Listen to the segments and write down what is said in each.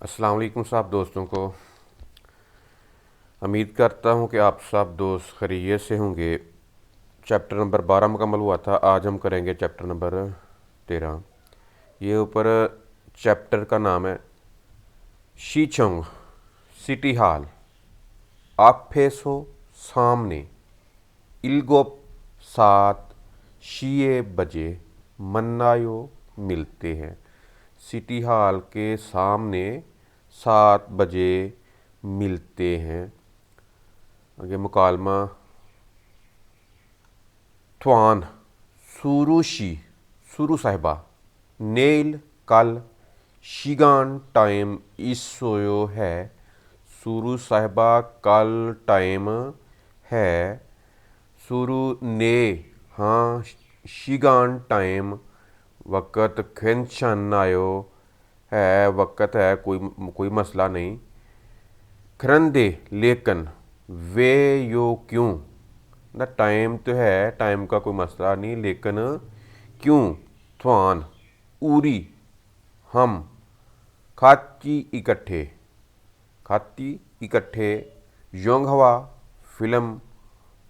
अस्सलाम वालेकुम साहब दोस्तों को। उम्मीद करता हूँ कि आप सब दोस्त खैरियत से होंगे। चैप्टर नंबर 12 मुकम्मल हुआ था। आज हम करेंगे चैप्टर नंबर 13। ये ऊपर चैप्टर का नाम है शीचोंग सिटी हॉल। आफेसो सामने इल्गोप 7 बजे मन्नायो मिलते हैं। सिटी हॉल के सामने 7 बजे मिलते हैं। आगे मुकालमा थवान सुरुशी सुरु साहिबा नेल कल शिगान टाइम इसोयो है। सुरु साहिबा कल टाइम है। सुरु ने हाँ शिगान टाइम वक़्त खिंचन आयो है। वक़्त है कोई मसला नहीं। खरंदे लेकिन वे यो क्यों ना टाइम तो है, टाइम का कोई मसला नहीं, लेकिन क्यों थवान उरी हम खाती इकट्ठे योंगहवा फिल्म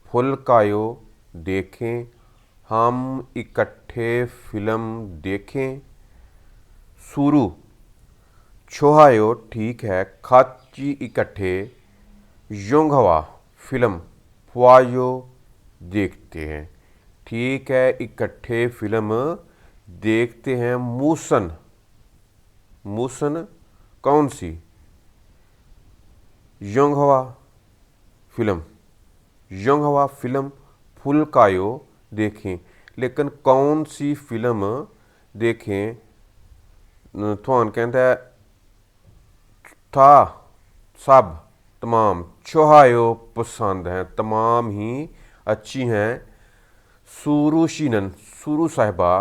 फुलकायो देखें। हम इकट्ठे फिल्म देखें। सुरु छोहायो ठीक है। खाची इकट्ठे योंगहवा फिल्म ख्वायो देखते हैं। ठीक है, इकट्ठे फिल्म देखते हैं। मूसन मूसन कौन सी? योंगहवा फिल्म फुलकायो देखें, लेकिन कौन सी फिल्म देखें? थोन कहता है था सब तमाम चौहायो पसंद हैं, तमाम ही अच्छी हैं। सुरुशीनन सुरु साहिबा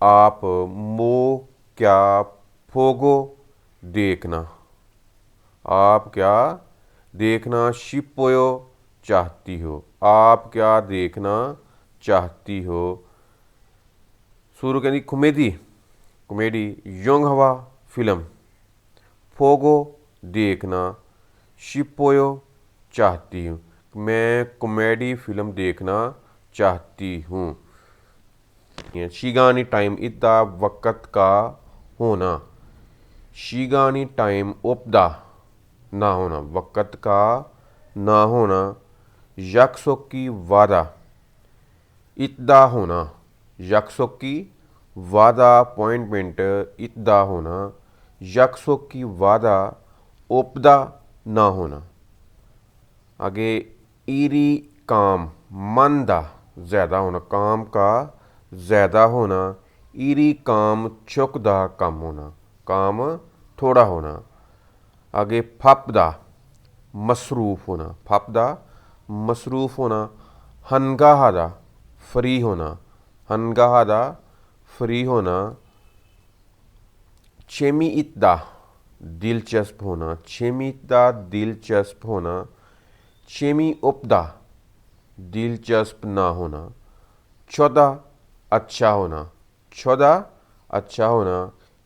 आप मो क्या फोगो देखना, आप क्या देखना शिपोयो चाहती हो, आप क्या देखना चाहती हो। सुरु कहती कॉमेडी योंगहवा फिल्म फोगो देखना शिपोयो चाहती हूँ, मैं कॉमेडी फिल्म देखना चाहती हूँ। शिगानी टाइम इतना वक़्त का होना। शिगानी टाइम उपदा ना होना, वक़्त का ना होना। यकसोकी वादा इतदा होना, यकसोकी वादा अपॉइंटमेंट इतदा होना। यकसोकी वादा उपदा ना होना। आगे ईरी काम मंदा ज़्यादा होना, काम का ज़्यादा होना। ईरी काम चुकदा कम होना, काम थोड़ा होना। आगे फपदा मसरूफ़ होना, फपदा मसरूफ़ होना। हनगाहादा फ्री होना, हनगाहादा फ्री होना। छेमी इतदा दिलचस्प होना, छेमी इतदा दिलचस्प होना। छेमी उपदा दिलचस्प ना होना। चौदह अच्छा होना, चौदह अच्छा होना।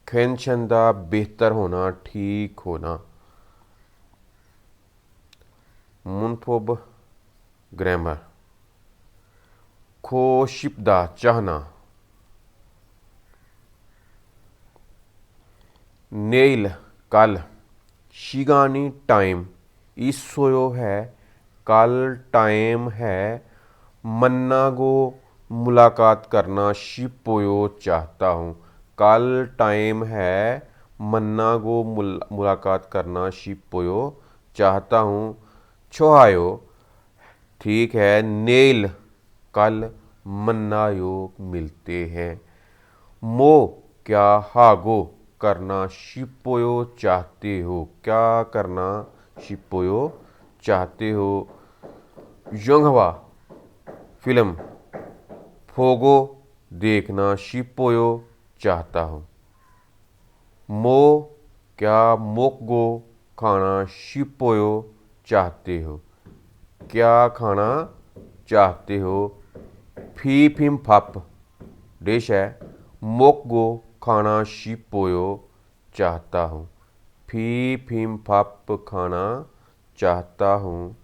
खेनचंदा बेहतर होना, ठीक होना। मुनफोब ग्रामर खोशिपदा चाहना। नेल कल शिगानी टाइम इसोयो है, कल टाइम है। मन्ना गो मुलाकात करना शिपोयो चाहता हूँ, कल टाइम है। मन्ना गो मुलाकात करना शिपोयो चाहता हूँ। छोहायो ठीक है। नेल कल मन्नायो मिलते हैं। मो क्या हागो करना शिपोयो चाहते हो, क्या करना शिपोयो चाहते हो। योंगहवा फिल्म फोगो देखना शिपोयो चाहता हूँ। मो क्या मोकगो खाना शिपोयो चाहते हो, क्या खाना चाहते हो। फी फिम फप डिश है। मोकगो खाना शिपोयो चाहता हूँ, फी फीम फप खाना चाहता हूँ